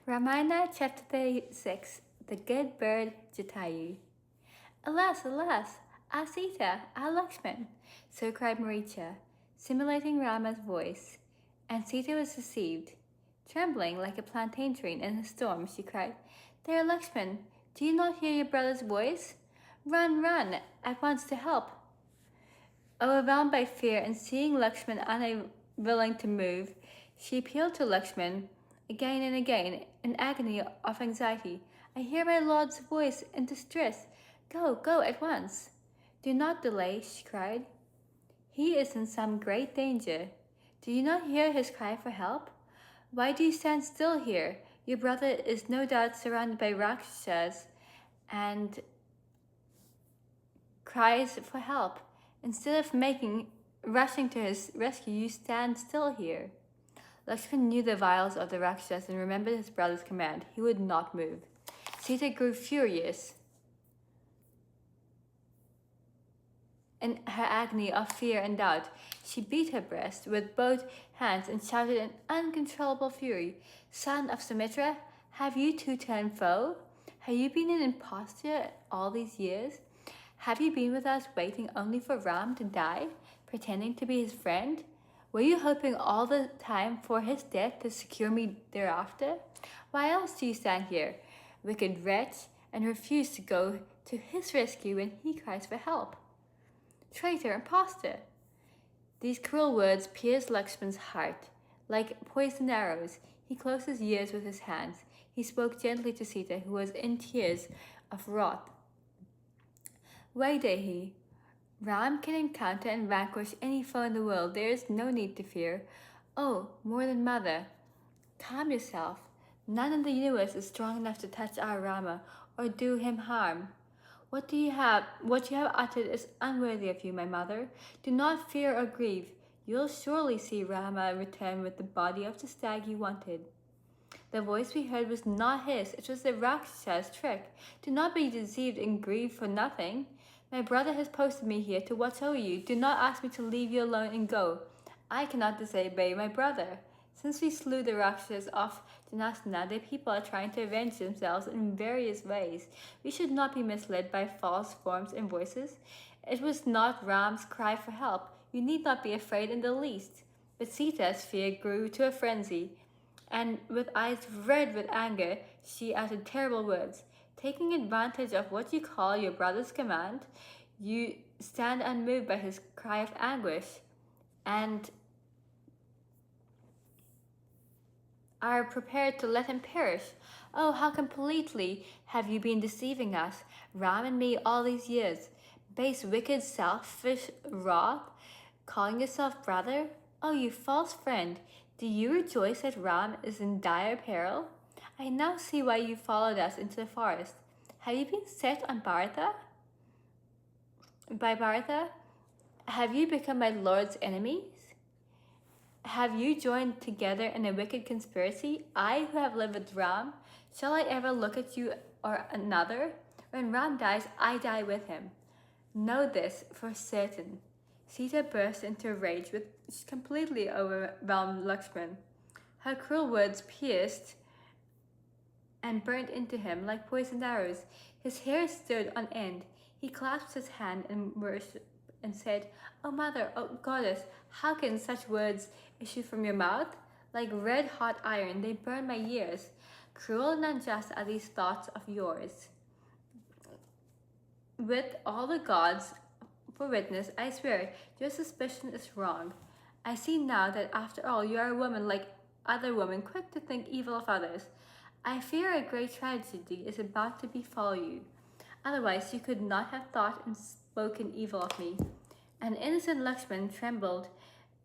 Ramayana chapter 36. The Good Bird Jatayu. Alas, alas! Ah Sita, ah Lakshman! So cried Maricha, simulating Rama's voice. And Sita was deceived. Trembling like a plantain tree in a storm, she cried, There, Lakshman, do you not hear your brother's voice? Run, run, at once to help. Overwhelmed by fear and seeing Lakshman unwilling to move, she appealed to Lakshman again and again in agony of anxiety. I hear my lord's voice in distress. Go, go at once. Do not delay, she cried. He is in some great danger. Do you not hear his cry for help? Why do you stand still here? Your brother is no doubt surrounded by Rakshas and cries for help. Instead of rushing to his rescue, you stand still here. Lakshman knew the vials of the Rakshas and remembered his brother's command. He would not move. Sita grew furious. In her agony of fear and doubt, she beat her breast with both hands and shouted in uncontrollable fury, Son of Sumitra, have you too turned foe? Have you been an impostor all these years? Have you been with us waiting only for Ram to die, pretending to be his friend? Were you hoping all the time for his death to secure me thereafter? Why else do you stand here, wicked wretch, and refuse to go to his rescue when he cries for help? Traitor, impostor! These cruel words pierced Lakshman's heart. Like poisoned arrows, he closed his ears with his hands. He spoke gently to Sita, who was in tears of wrath. Vaidehi, Ram can encounter and vanquish any foe in the world. There is no need to fear. Oh, more than mother, calm yourself. None in the universe is strong enough to touch our Rama or do him harm. What you have uttered is unworthy of you, my mother. Do not fear or grieve. You'll surely see Rama return with the body of the stag you wanted. The voice we heard was not his. It was the Rakshasa's trick. Do not be deceived and grieve for nothing. My brother has posted me here to watch over you. Do not ask me to leave you alone and go. I cannot disobey my brother. Since we slew the Rakshas of Janasana, the people are trying to avenge themselves in various ways. We should not be misled by false forms and voices. It was not Ram's cry for help. You need not be afraid in the least. But Sita's fear grew to a frenzy, and with eyes red with anger, she uttered terrible words. Taking advantage of what you call your brother's command, you stand unmoved by his cry of anguish and are prepared to let him perish. Oh, how completely have you been deceiving us, Ram and me, all these years. Base, wicked, selfish wrath, calling yourself brother? Oh, you false friend, do you rejoice that Ram is in dire peril? I now see why you followed us into the forest. Have you been set on Bharata? By Bharata? Have you become my lord's enemies? Have you joined together in a wicked conspiracy? I who have lived with Ram, shall I ever look at you or another? When Ram dies, I die with him. Know this for certain. Sita burst into a rage which completely overwhelmed Lakshman. Her cruel words pierced and burnt into him like poisoned arrows. His hair stood on end. He clasped his hand in worship and said, O mother, O goddess, how can such words issue from your mouth? Like red-hot iron, they burn my ears. Cruel and unjust are these thoughts of yours. With all the gods for witness, I swear, your suspicion is wrong. I see now that after all, you are a woman like other women, quick to think evil of others. I fear a great tragedy is about to befall you. Otherwise, you could not have thought and spoken evil of me. An innocent Lakshman trembled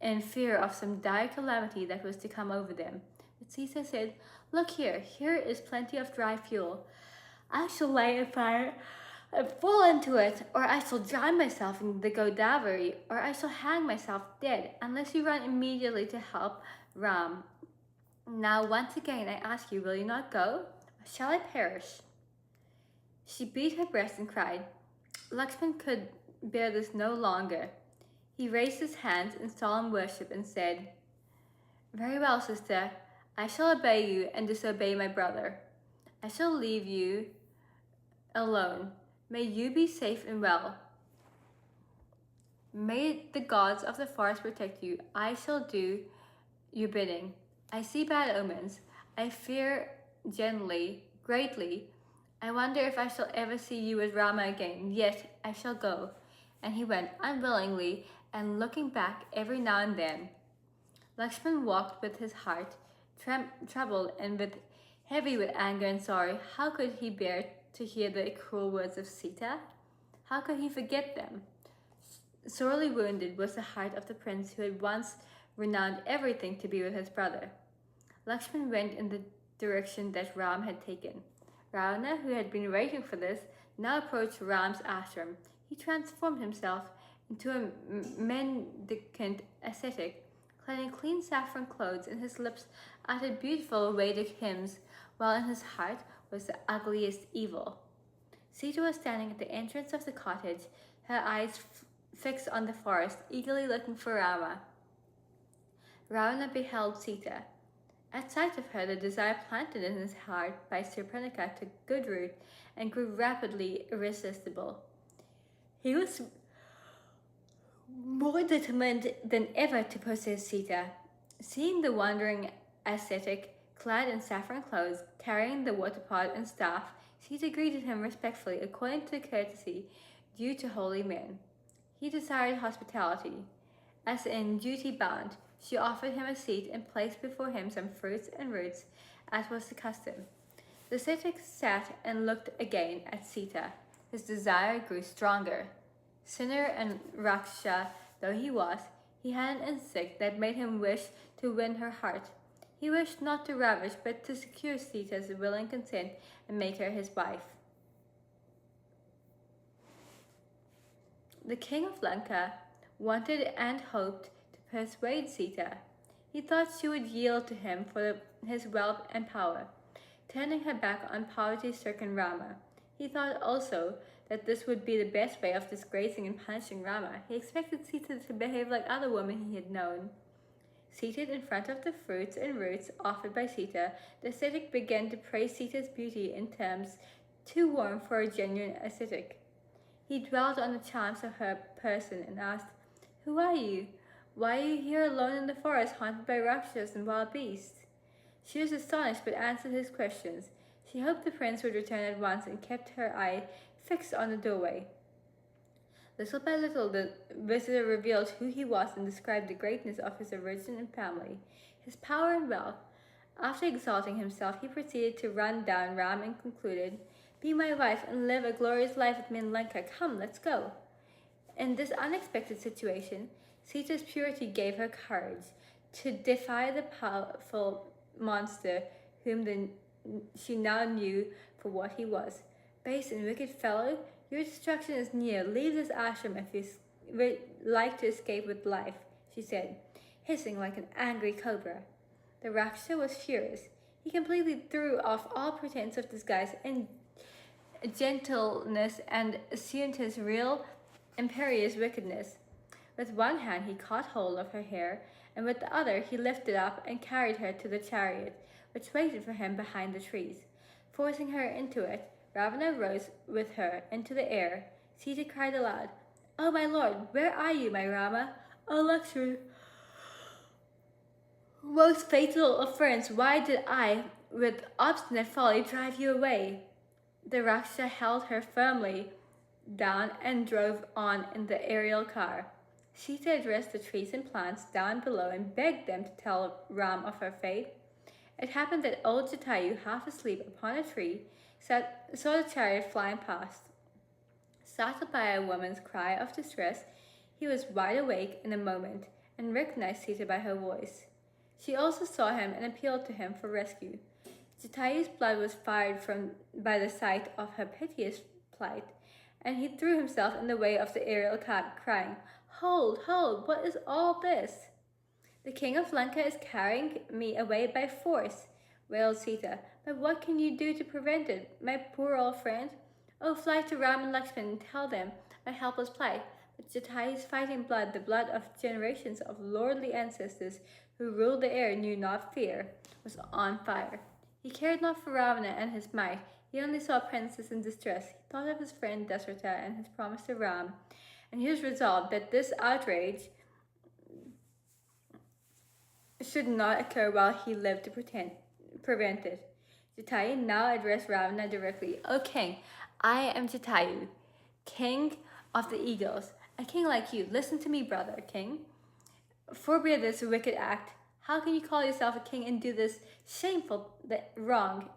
in fear of some dire calamity that was to come over them. But Sita said, Look here is plenty of dry fuel. I shall light a fire and fall into it, or I shall drown myself in the Godavari, or I shall hang myself dead, unless you run immediately to help Ram. Now once again I ask you, will you not go, or shall I perish? She beat her breast and cried. Lakshman could bear this no longer. He raised his hands in solemn worship and said, Very well, sister, I shall obey you and disobey my brother. I shall leave you alone. May you be safe and well. May the gods of the forest protect you. I shall do your bidding. I see bad omens. I fear greatly. I wonder if I shall ever see you with Rama again. Yet I shall go. And he went unwillingly and looking back every now and then. Lakshman walked with his heart troubled and heavy with anger and sorrow. How could he bear to hear the cruel words of Sita? How could he forget them? Sorely wounded was the heart of the prince who had once renounced everything to be with his brother. Lakshman went in the direction that Ram had taken. Ravana, who had been waiting for this, now approached Ram's ashram. He transformed himself into a mendicant ascetic, clad in clean saffron clothes, and his lips uttered beautiful Vedic hymns, while in his heart was the ugliest evil. Sita was standing at the entrance of the cottage, her eyes fixed on the forest, eagerly looking for Rama. Ravana beheld Sita. At sight of her, the desire planted in his heart by Surpanaka took good root and grew rapidly irresistible. He was more determined than ever to possess Sita. Seeing the wandering ascetic, clad in saffron clothes, carrying the water pot and staff, Sita greeted him respectfully according to the courtesy due to holy men. He desired hospitality. As in duty bound, she offered him a seat and placed before him some fruits and roots, as was the custom. The ascetic sat and looked again at Sita. His desire grew stronger. Sinner and Raksha though he was, he had an instinct that made him wish to win her heart. He wished not to ravish, but to secure Sita's willing consent and make her his wife. The king of Lanka wanted and hoped to persuade Sita. He thought she would yield to him for his wealth and power, turning her back on poverty-stricken Rama. He thought also that this would be the best way of disgracing and punishing Rama. He expected Sita to behave like other women he had known. Seated in front of the fruits and roots offered by Sita, the ascetic began to praise Sita's beauty in terms too warm for a genuine ascetic. He dwelt on the charms of her person and asked, "Who are you? Why are you here alone in the forest, haunted by rakshas and wild beasts?" She was astonished, but answered his questions. She hoped the prince would return at once and kept her eye fixed on the doorway. Little by little, the visitor revealed who he was and described the greatness of his origin and family, his power and wealth. After exalting himself, he proceeded to run down Ram and concluded, "Be my wife and live a glorious life with me in Lanka. Come, let's go." In this unexpected situation, Sita's purity gave her courage to defy the powerful monster whom she now knew for what he was. "Base and wicked fellow, your destruction is near. Leave this ashram if you like to escape with life," she said, hissing like an angry cobra. The Rakshasa was furious. He completely threw off all pretense of disguise and gentleness and assumed his real, imperious wickedness. With one hand he caught hold of her hair, and with the other he lifted up and carried her to the chariot, which waited for him behind the trees. Forcing her into it, Ravana rose with her into the air. Sita cried aloud, "Oh, my lord, where are you, my Rama? Oh, Lakshman, most fatal of friends, why did I, with obstinate folly, drive you away?" The Rakshasa held her firmly down and drove on in the aerial car. Sita addressed the trees and plants down below and begged them to tell Ram of her fate. It happened that old Jatayu, half asleep upon a tree, saw the chariot flying past. Startled by a woman's cry of distress, he was wide awake in a moment and recognized Sita by her voice. She also saw him and appealed to him for rescue. Jatayu's blood was fired by the sight of her piteous plight, and he threw himself in the way of the aerial car, crying, "Hold, hold, what is all this?" "The king of Lanka is carrying me away by force," wailed Sita. "But what can you do to prevent it, my poor old friend? Oh, fly to Ram and Lakshman and tell them my helpless plight." but Jatai's fighting blood, the blood of generations of lordly ancestors who ruled the air, knew not fear, was on fire. He cared not for Ravana and his might. He only saw a princess in distress. He thought of his friend Dasratha and his promise to Ram, and he was resolved that this outrage should not occur while he lived to prevent it. Jatayu now addressed Ravana directly. O king, I am Jatayu, king of the eagles. A king like you. Listen to me, brother king. Forbid this wicked act. How can you call yourself a king and do this shameful wrong?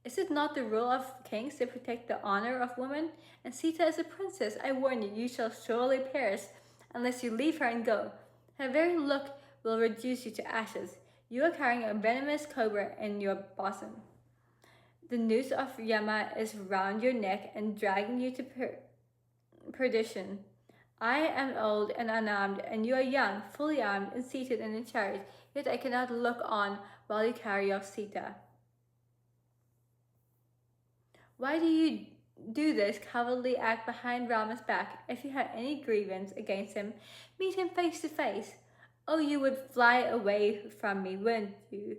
Is it not the rule of kings to protect the honor of women? And Sita is a princess. I warn you, you shall surely perish unless you leave her and go. Her very look will reduce you to ashes. You are carrying a venomous cobra in your bosom. The noose of Yama is round your neck and dragging you to perdition. I am old and unarmed, and you are young, fully armed, and seated in a chariot, yet I cannot look on while you carry off Sita. Why do you do this cowardly act behind Rama's back? If you have any grievance against him, meet him face to face. Oh, you would fly away from me, wouldn't you?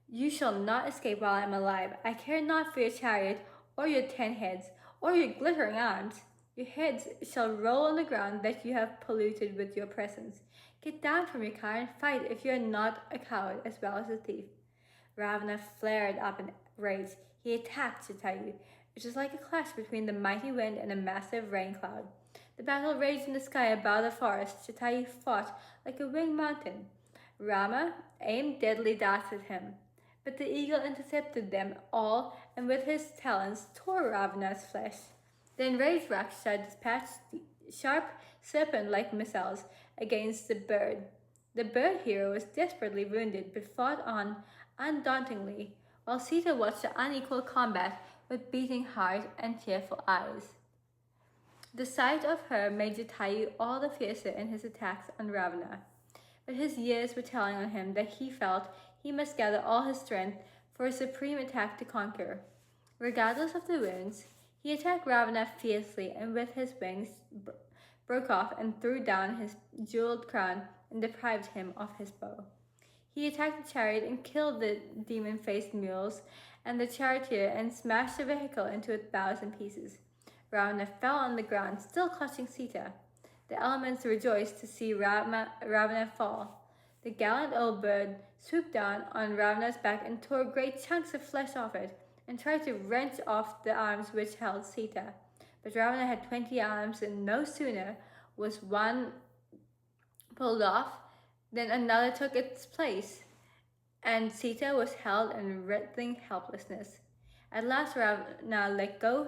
You shall not escape while I am alive. I care not for your chariot, or your 10 heads, or your glittering arms. Your heads shall roll on the ground that you have polluted with your presence. Get down from your car and fight if you are not a coward as well as a thief. Ravana flared up in rage. He attacked Jatayu. It was like a clash between the mighty wind and a massive rain cloud. The battle raged in the sky above the forest. Jatayu fought like a winged mountain. Rama aimed deadly darts at him, but the eagle intercepted them all and with his talons tore Ravana's flesh. The enraged Raksha dispatched sharp serpent-like missiles against the bird. The bird hero was desperately wounded but fought on undauntedly, while Sita watched the unequal combat with beating heart and tearful eyes. The sight of her made Jatayu all the fiercer in his attacks on Ravana, but his years were telling on him that he felt he must gather all his strength for a supreme attack to conquer. Regardless of the wounds, he attacked Ravana fiercely and with his wings broke off and threw down his jeweled crown and deprived him of his bow. He attacked the chariot and killed the demon-faced mules and the charioteer and smashed the vehicle into 1,000 pieces. Ravana fell on the ground, still clutching Sita. The elements rejoiced to see Ravana fall. The gallant old bird swooped down on Ravana's back and tore great chunks of flesh off it, and tried to wrench off the arms which held Sita. But Ravana had 20 arms, and no sooner was one pulled off than another took its place, and Sita was held in writhing helplessness. At last Ravana let go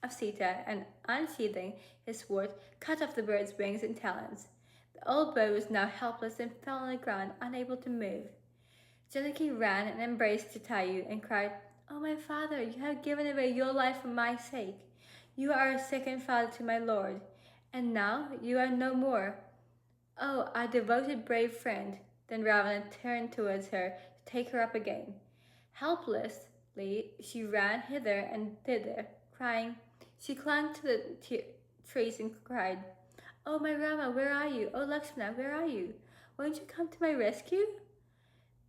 of Sita and, unsheathing his sword, cut off the bird's wings and talons. The old bird was now helpless and fell on the ground, unable to move. Janaki ran and embraced Jatayu and cried, "Oh, my father, you have given away your life for my sake. You are a second father to my lord, and now you are no more. Oh, our devoted brave friend." Then Ravana turned towards her to take her up again. Helplessly, she ran hither and thither, crying. She clung to the trees and cried, "Oh, my Rama, where are you? Oh, Lakshmana, where are you? Won't you come to my rescue?"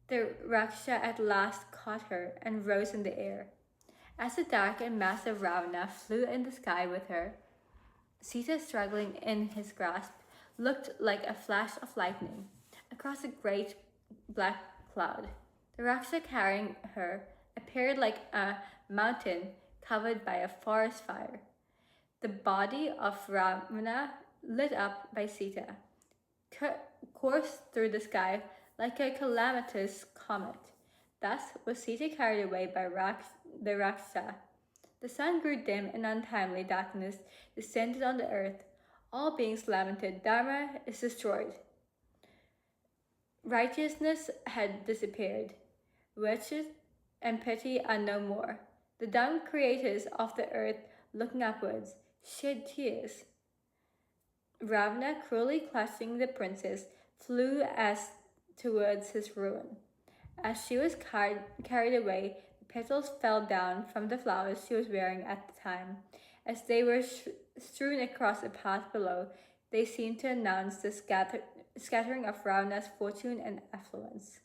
The Raksha at last caught her and rose in the air. As the dark and massive Ravana flew in the sky with her, Sita, struggling in his grasp, looked like a flash of lightning across a great black cloud. The Raksha carrying her appeared like a mountain covered by a forest fire. The body of Ravana, lit up by Sita, coursed through the sky like a calamitous comet. Thus was Sita carried away by the Raksha. The sun grew dim and untimely darkness descended on the earth. All beings lamented, "Dharma is destroyed. Righteousness had disappeared. Virtue and pity are no more." The dumb creators of the earth, looking upwards, shed tears. Ravana, cruelly clutching the princess, flew as towards his ruin. As she was carried away, the petals fell down from the flowers she was wearing at the time. As they were strewn across the path below, They seem to announce the scattering of Ravana's fortune and affluence.